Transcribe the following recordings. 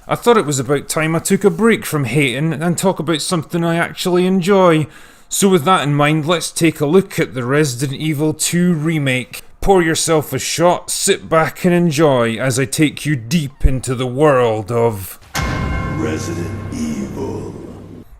I thought it was about time I took a break from hating and talk about something I actually enjoy. So with that in mind, let's take a look at the Resident Evil 2 remake. Pour yourself a shot, sit back and enjoy as I take you deep into the world of Resident Evil.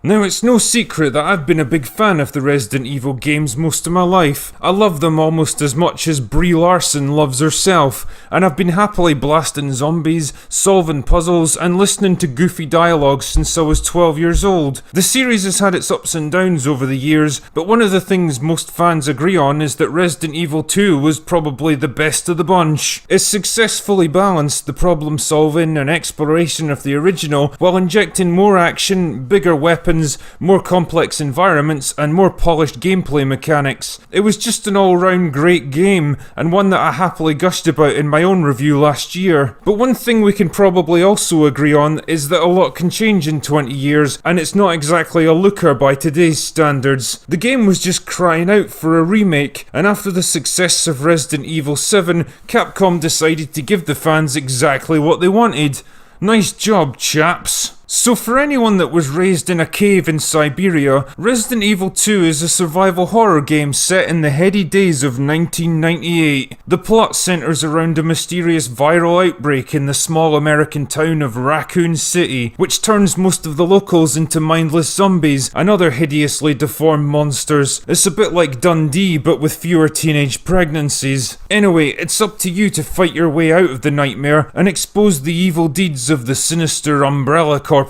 Now, it's no secret that I've been a big fan of the Resident Evil games most of my life. I love them almost as much as Brie Larson loves herself, and I've been happily blasting zombies, solving puzzles, and listening to goofy dialogue since I was 12 years old. The series has had its ups and downs over the years, but one of the things most fans agree on is that Resident Evil 2 was probably the best of the bunch. It successfully balanced the problem solving and exploration of the original while injecting more action, bigger weapons, more complex environments, and more polished gameplay mechanics. It was just an all-round great game, and one that I happily gushed about in my own review last year. But one thing we can probably also agree on is that a lot can change in 20 years, and it's not exactly a looker by today's standards. The game was just crying out for a remake, and after the success of Resident Evil 7, Capcom decided to give the fans exactly what they wanted. Nice job, chaps. So for anyone that was raised in a cave in Siberia, Resident Evil 2 is a survival horror game set in the heady days of 1998. The plot centers around a mysterious viral outbreak in the small American town of Raccoon City, which turns most of the locals into mindless zombies and other hideously deformed monsters. It's a bit like Dundee, but with fewer teenage pregnancies. Anyway, it's up to you to fight your way out of the nightmare and expose the evil deeds of the sinister Umbrella Corporation.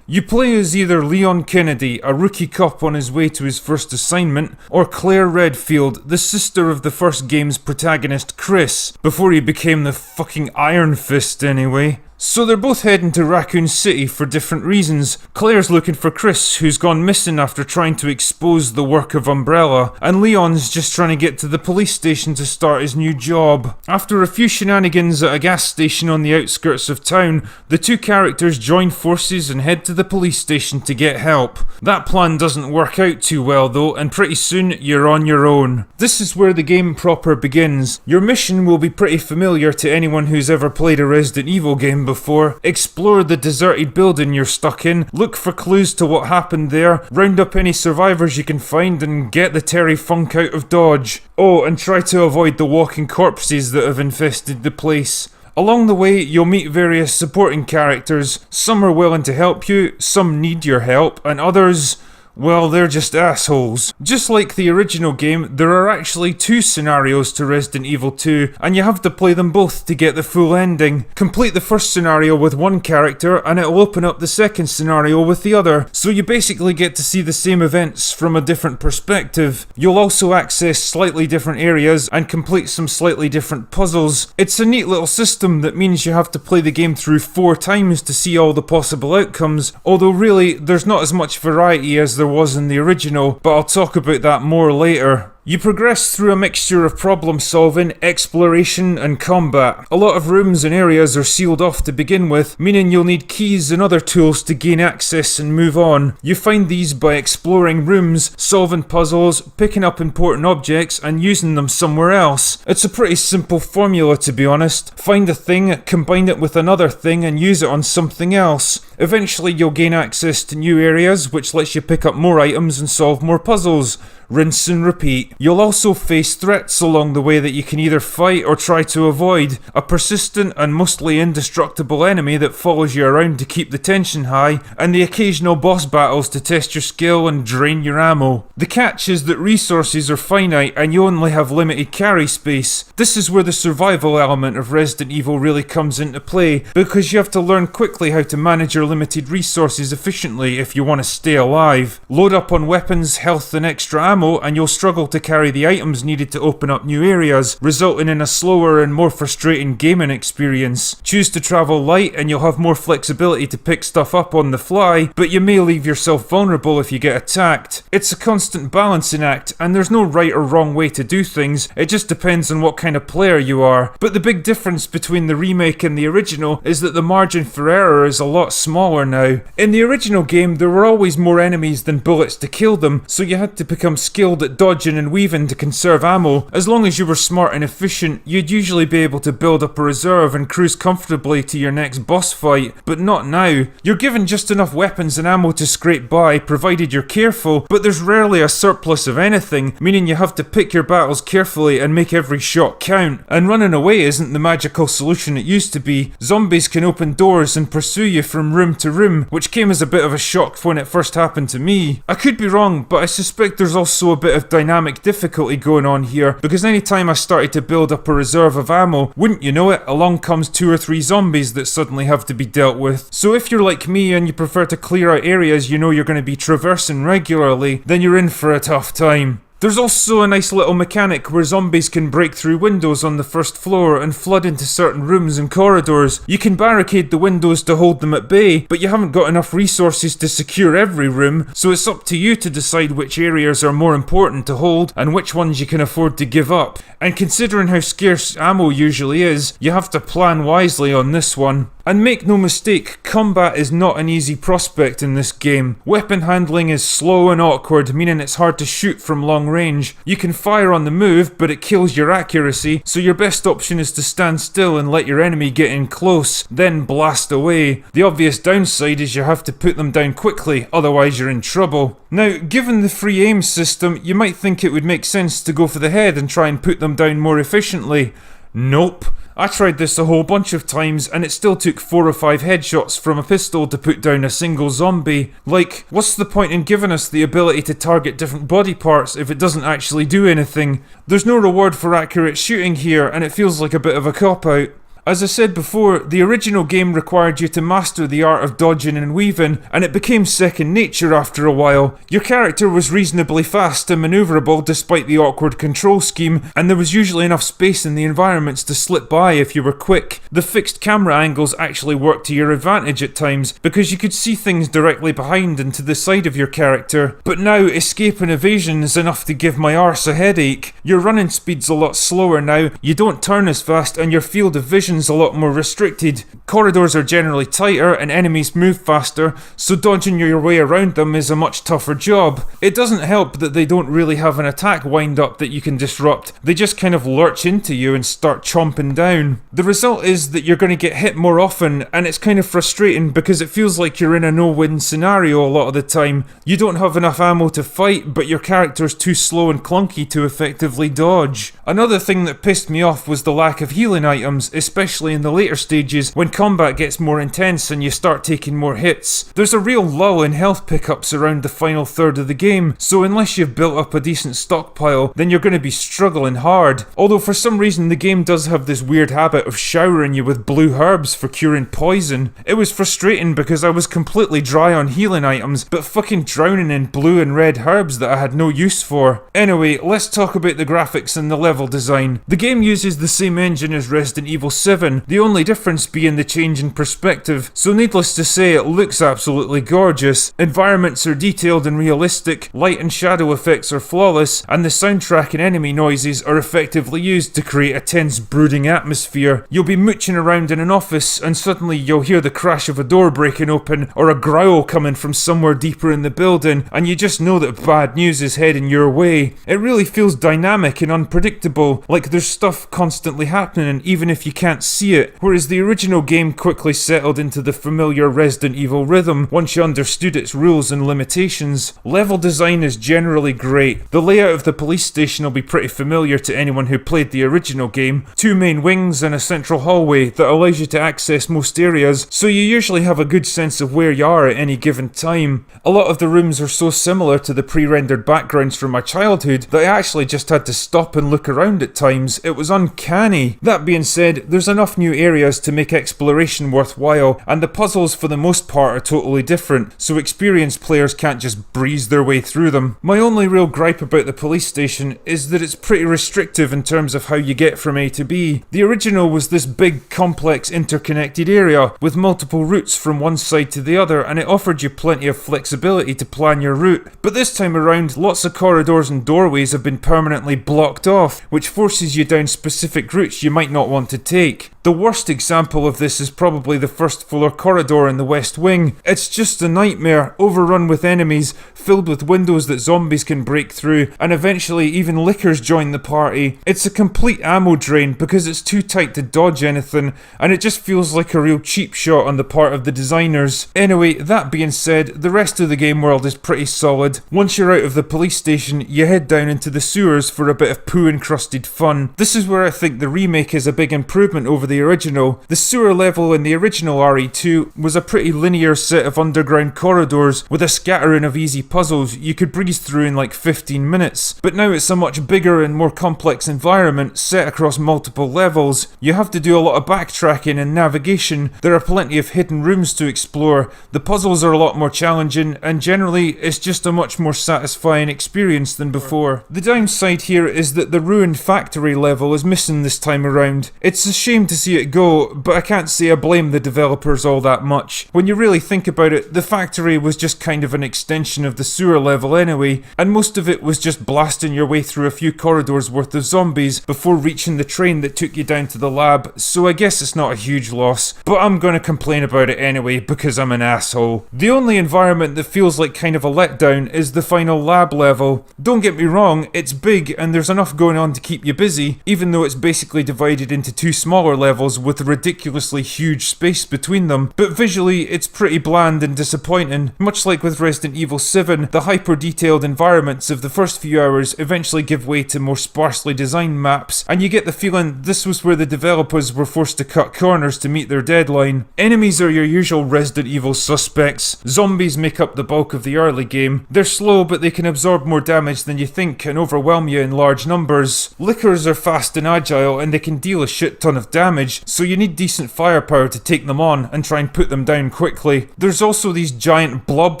You play as either Leon Kennedy, a rookie cop on his way to his first assignment, or Claire Redfield, the sister of the first game's protagonist Chris, before he became the fucking Iron Fist anyway. So they're both heading to Raccoon City for different reasons. Claire's looking for Chris, who's gone missing after trying to expose the work of Umbrella, and Leon's just trying to get to the police station to start his new job. After a few shenanigans at a gas station on the outskirts of town, the two characters join forces and head to the police station to get help. That plan doesn't work out too well though, and pretty soon you're on your own. This is where the game proper begins. Your mission will be pretty familiar to anyone who's ever played a Resident Evil game before. Explore the deserted building you're stuck in, look for clues to what happened there, round up any survivors you can find, and get the Terry Funk out of Dodge. Oh, and try to avoid the walking corpses that have infested the place. Along the way, you'll meet various supporting characters. Some are willing to help you, some need your help, and others, well, they're just assholes. Just like the original game, there are actually two scenarios to Resident Evil 2, and you have to play them both to get the full ending. Complete the first scenario with one character, and it'll open up the second scenario with the other, so you basically get to see the same events from a different perspective. You'll also access slightly different areas and complete some slightly different puzzles. It's a neat little system that means you have to play the game through 4 times to see all the possible outcomes, although really, there's not as much variety as there was in the original, but I'll talk about that more later. You progress through a mixture of problem solving, exploration, and combat. A lot of rooms and areas are sealed off to begin with, meaning you'll need keys and other tools to gain access and move on. You find these by exploring rooms, solving puzzles, picking up important objects, and using them somewhere else. It's a pretty simple formula, to be honest. Find a thing, combine it with another thing, and use it on something else. Eventually you'll gain access to new areas, which lets you pick up more items and solve more puzzles. Rinse and repeat. You'll also face threats along the way that you can either fight or try to avoid. A persistent and mostly indestructible enemy that follows you around to keep the tension high, and the occasional boss battles to test your skill and drain your ammo. The catch is that resources are finite and you only have limited carry space. This is where the survival element of Resident Evil really comes into play, because you have to learn quickly how to manage your limited resources efficiently if you want to stay alive. Load up on weapons, health and extra ammo, and you'll struggle to carry the items needed to open up new areas, resulting in a slower and more frustrating gaming experience. Choose to travel light and you'll have more flexibility to pick stuff up on the fly, but you may leave yourself vulnerable if you get attacked. It's a constant balancing act, and there's no right or wrong way to do things, it just depends on what kind of player you are. But the big difference between the remake and the original is that the margin for error is a lot smaller now. In the original game, there were always more enemies than bullets to kill them, so you had to become skilled at dodging and weaving to conserve ammo. As long as you were smart and efficient, you'd usually be able to build up a reserve and cruise comfortably to your next boss fight, but not now. You're given just enough weapons and ammo to scrape by, provided you're careful, but there's rarely a surplus of anything, meaning you have to pick your battles carefully and make every shot count. And running away isn't the magical solution it used to be. Zombies can open doors and pursue you from room to room, which came as a bit of a shock when it first happened to me. I could be wrong, but I suspect there's also a bit of dynamic difficulty going on here, because anytime I started to build up a reserve of ammo, wouldn't you know it, along comes 2 or 3 zombies that suddenly have to be dealt with. So if you're like me and you prefer to clear out areas you know you're going to be traversing regularly, then you're in for a tough time. There's also a nice little mechanic where zombies can break through windows on the first floor and flood into certain rooms and corridors. You can barricade the windows to hold them at bay, but you haven't got enough resources to secure every room, so it's up to you to decide which areas are more important to hold and which ones you can afford to give up. And considering how scarce ammo usually is, you have to plan wisely on this one. And make no mistake, combat is not an easy prospect in this game. Weapon handling is slow and awkward, meaning it's hard to shoot from long range. You can fire on the move, but it kills your accuracy, so your best option is to stand still and let your enemy get in close, then blast away. The obvious downside is you have to put them down quickly, otherwise you're in trouble. Now, given the free aim system, you might think it would make sense to go for the head and try and put them down more efficiently. Nope. I tried this a whole bunch of times and it still took 4 or 5 headshots from a pistol to put down a single zombie. Like, what's the point in giving us the ability to target different body parts if it doesn't actually do anything? There's no reward for accurate shooting here and it feels like a bit of a cop-out. As I said before, the original game required you to master the art of dodging and weaving, and it became second nature after a while. Your character was reasonably fast and manoeuvrable despite the awkward control scheme, and there was usually enough space in the environments to slip by if you were quick. The fixed camera angles actually worked to your advantage at times, because you could see things directly behind and to the side of your character. But now, escape and evasion is enough to give my arse a headache. Your running speed's a lot slower now, you don't turn as fast, and your field of vision a lot more restricted. Corridors are generally tighter and enemies move faster, so dodging your way around them is a much tougher job. It doesn't help that they don't really have an attack wind up that you can disrupt. They just kind of lurch into you and start chomping down. The result is that you're going to get hit more often, and it's kind of frustrating because it feels like you're in a no-win scenario a lot of the time. You don't have enough ammo to fight, but your character's too slow and clunky to effectively dodge. Another thing that pissed me off was the lack of healing items, especially in the later stages when combat gets more intense and you start taking more hits. There's a real lull in health pickups around the final third of the game, so unless you've built up a decent stockpile, then you're going to be struggling hard. Although for some reason the game does have this weird habit of showering you with blue herbs for curing poison. It was frustrating because I was completely dry on healing items, but fucking drowning in blue and red herbs that I had no use for. Anyway, let's talk about the graphics and the level design. The game uses the same engine as Resident Evil 7, the only difference being the change in perspective, so needless to say it looks absolutely gorgeous. Environments are detailed and realistic, light and shadow effects are flawless, and the soundtrack and enemy noises are effectively used to create a tense, brooding atmosphere. You'll be mooching around in an office and suddenly you'll hear the crash of a door breaking open or a growl coming from somewhere deeper in the building, and you just know that bad news is heading your way. It really feels dynamic and unpredictable, like there's stuff constantly happening even if you can't see it, whereas the original game quickly settled into the familiar Resident Evil rhythm once you understood its rules and limitations. Level design is generally great. The layout of the police station will be pretty familiar to anyone who played the original game. 2 main wings and a central hallway that allows you to access most areas, so you usually have a good sense of where you are at any given time. A lot of the rooms are so similar to the pre-rendered backgrounds from my childhood that I actually just had to stop and look around at times. It was uncanny. That being said, there's enough new areas to make exploration worthwhile, and the puzzles for the most part are totally different, so experienced players can't just breeze their way through them. My only real gripe about the police station is that it's pretty restrictive in terms of how you get from A to B. The original was this big, complex, interconnected area with multiple routes from one side to the other, and it offered you plenty of flexibility to plan your route. But this time around, lots of corridors and doorways have been permanently blocked off, which forces you down specific routes you might not want to take. The worst example of this is probably the first floor corridor in the West Wing. It's just a nightmare, overrun with enemies, filled with windows that zombies can break through, and eventually even lickers join the party. It's a complete ammo drain because it's too tight to dodge anything, and it just feels like a real cheap shot on the part of the designers. Anyway, that being said, the rest of the game world is pretty solid. Once you're out of the police station, you head down into the sewers for a bit of poo-encrusted fun. This is where I think the remake is a big improvement over the original. The sewer level in the original RE2 was a pretty linear set of underground corridors with a scattering of easy puzzles you could breeze through in like 15 minutes. But now it's a much bigger and more complex environment set across multiple levels. You have to do a lot of backtracking and navigation. There are plenty of hidden rooms to explore. The puzzles are a lot more challenging, and generally it's just a much more satisfying experience than before. The downside here is that the ruined factory level is missing this time around. It's a shame to see it go, but I can't say I blame the developers all that much. When you really think about it, the factory was just kind of an extension of the sewer level anyway, and most of it was just blasting your way through a few corridors worth of zombies before reaching the train that took you down to the lab, so I guess it's not a huge loss, but I'm gonna complain about it anyway because I'm an asshole. The only environment that feels like kind of a letdown is the final lab level. Don't get me wrong, it's big and there's enough going on to keep you busy, even though it's basically divided into two smaller levels with a ridiculously huge space between them, but visually it's pretty bland and disappointing. Much like with Resident Evil 7, the hyper-detailed environments of the first few hours eventually give way to more sparsely designed maps, and you get the feeling this was where the developers were forced to cut corners to meet their deadline. Enemies are your usual Resident Evil suspects. Zombies make up the bulk of the early game. They're slow, but they can absorb more damage than you think and overwhelm you in large numbers. Lickers are fast and agile, and they can deal a shit ton of damage, so you need decent firepower to take them on and try and put them down quickly. There's also these giant blob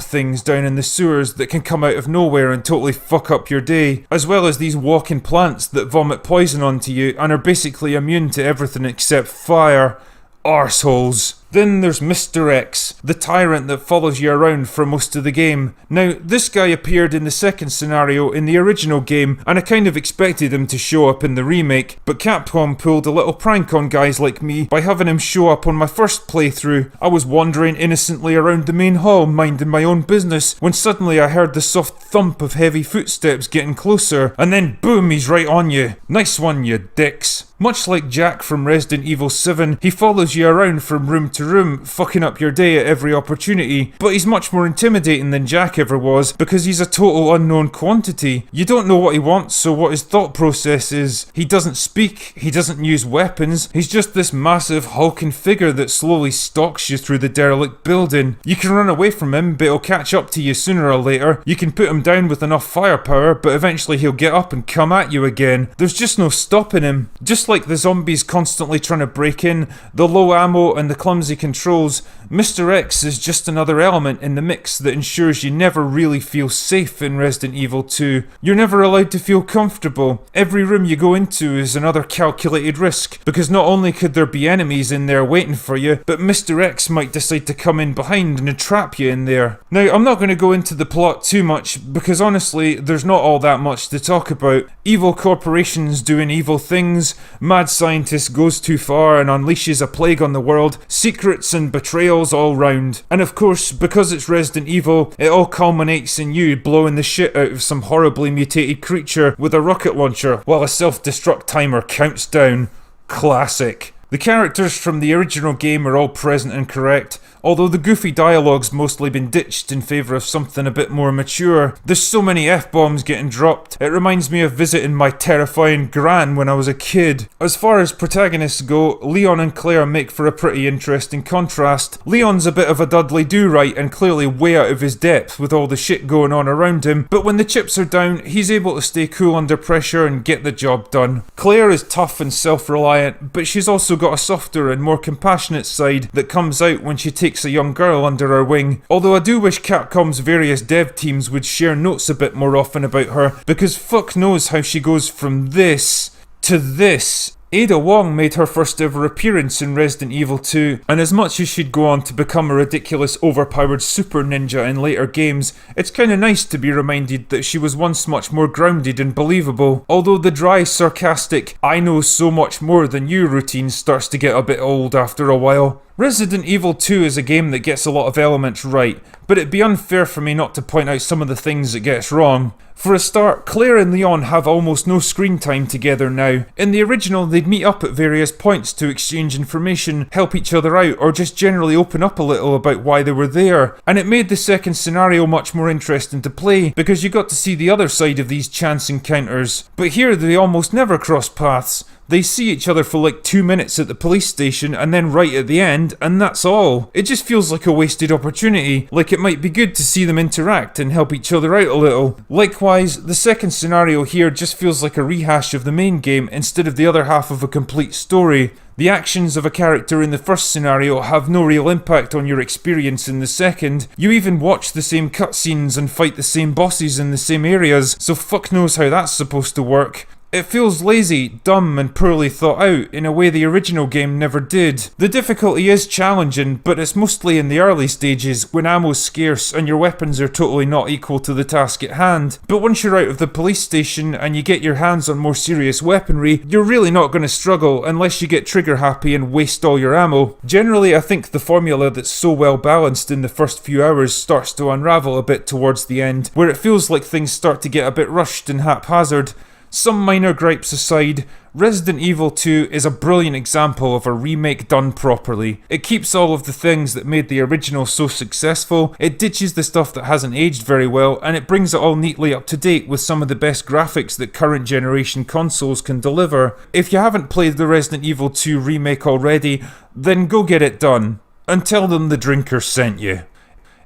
things down in the sewers that can come out of nowhere and totally fuck up your day, as well as these walking plants that vomit poison onto you and are basically immune to everything except fire. Arseholes. Then there's Mr. X, the tyrant that follows you around for most of the game. Now, this guy appeared in the second scenario in the original game, and I kind of expected him to show up in the remake, but Capcom pulled a little prank on guys like me by having him show up on my first playthrough. I was wandering innocently around the main hall, minding my own business, when suddenly I heard the soft thump of heavy footsteps getting closer, and then boom, he's right on you. Nice one, you dicks. Much like Jack from Resident Evil 7, he follows you around from room to room, fucking up your day at every opportunity, but he's much more intimidating than Jack ever was because he's a total unknown quantity. You don't know what he wants or what his thought process is. He doesn't speak, he doesn't use weapons, he's just this massive hulking figure that slowly stalks you through the derelict building. You can run away from him, but he'll catch up to you sooner or later. You can put him down with enough firepower, but eventually he'll get up and come at you again. There's just no stopping him. Just like the zombies constantly trying to break in, the low ammo and the clumsy controls, Mr. X is just another element in the mix that ensures you never really feel safe in Resident Evil 2. You're never allowed to feel comfortable. Every room you go into is another calculated risk, because not only could there be enemies in there waiting for you, but Mr. X might decide to come in behind and trap you in there. Now, I'm not going to go into the plot too much, because honestly, there's not all that much to talk about. Evil corporations doing evil things, mad scientist goes too far and unleashes a plague on the world, secrets and betrayals all round. And of course, because it's Resident Evil, it all culminates in you blowing the shit out of some horribly mutated creature with a rocket launcher while a self-destruct timer counts down. Classic. The characters from the original game are all present and correct, although the goofy dialogue's mostly been ditched in favour of something a bit more mature. There's so many F-bombs getting dropped, it reminds me of visiting my terrifying gran when I was a kid. As far as protagonists go, Leon and Claire make for a pretty interesting contrast. Leon's a bit of a Dudley Do-Right and clearly way out of his depth with all the shit going on around him, but when the chips are down, he's able to stay cool under pressure and get the job done. Claire is tough and self-reliant, but she's also got a softer and more compassionate side that comes out when she takes a young girl under her wing. Although I do wish Capcom's various dev teams would share notes a bit more often about her, because fuck knows how she goes from this to this Ada Wong made her first ever appearance in Resident Evil 2, and as much as she'd go on to become a ridiculous overpowered super ninja in later games, it's kinda nice to be reminded that she was once much more grounded and believable, although the dry, sarcastic, "I know so much more than you" routine starts to get a bit old after a while. Resident Evil 2 is a game that gets a lot of elements right, but it'd be unfair for me not to point out some of the things it gets wrong. For a start, Claire and Leon have almost no screen time together now. In the original, they'd meet up at various points to exchange information, help each other out, or just generally open up a little about why they were there. And it made the second scenario much more interesting to play, because you got to see the other side of these chance encounters. But here they almost never cross paths. They see each other for like 2 minutes at the police station and then right at the end, and that's all. It just feels like a wasted opportunity, like it might be good to see them interact and help each other out a little. Likewise, the second scenario here just feels like a rehash of the main game instead of the other half of a complete story. The actions of a character in the first scenario have no real impact on your experience in the second. You even watch the same cutscenes and fight the same bosses in the same areas, so fuck knows how that's supposed to work. It feels lazy, dumb, and poorly thought out in a way the original game never did. The difficulty is challenging, but it's mostly in the early stages, when ammo's scarce and your weapons are totally not equal to the task at hand. But once you're out of the police station and you get your hands on more serious weaponry, you're really not going to struggle unless you get trigger happy and waste all your ammo. Generally, I think the formula that's so well balanced in the first few hours starts to unravel a bit towards the end, where it feels like things start to get a bit rushed and haphazard. Some minor gripes aside, Resident Evil 2 is a brilliant example of a remake done properly. It keeps all of the things that made the original so successful, it ditches the stuff that hasn't aged very well, and it brings it all neatly up to date with some of the best graphics that current generation consoles can deliver. If you haven't played the Resident Evil 2 remake already, then go get it done. And tell them the drinker sent you.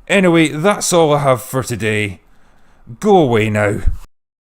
Anyway, that's all I have for today. Go away now.